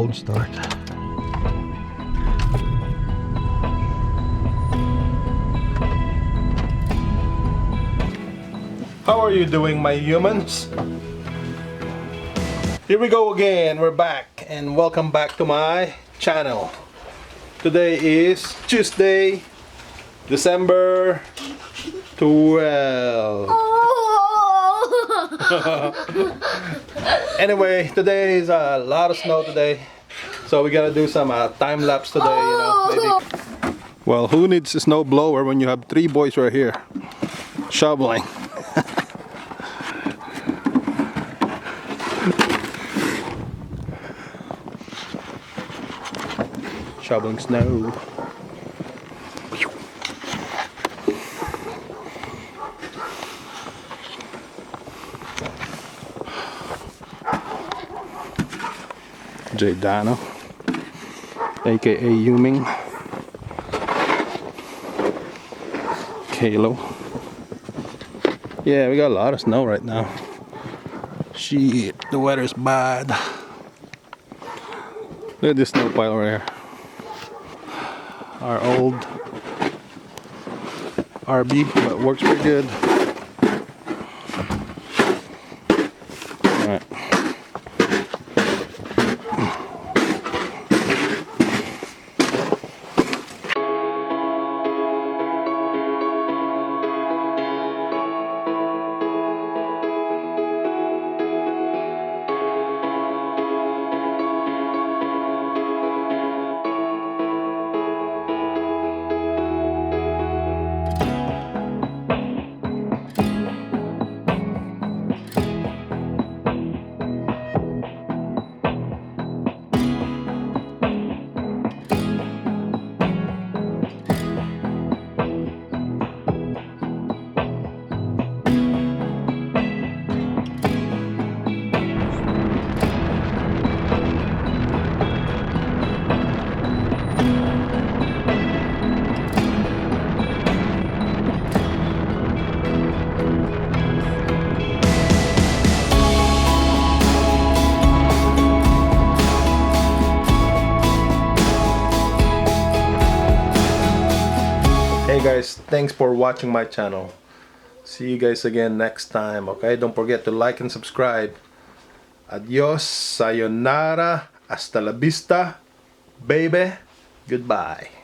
cold start. How are you doing, my humans? Here we go again. We're back and welcome back to my channel. Today is Tuesday, December 12. Anyway, today is a lot of snow today, so we gotta do some time lapse today, you know, maybe. Well, who needs a snow blower when you have three boys right here shoveling? Shoveling snow. J Dano, aka Yuming, Kalo. Yeah, we got a lot of snow right now. Shit, the weather's bad. Look at this snow pile right here. Our old RB, but works pretty good. Alright. Hey guys, thanks for watching my channel. See you guys again next time, okay? Don't forget to like and subscribe. Adios, sayonara, hasta la vista, baby. Goodbye.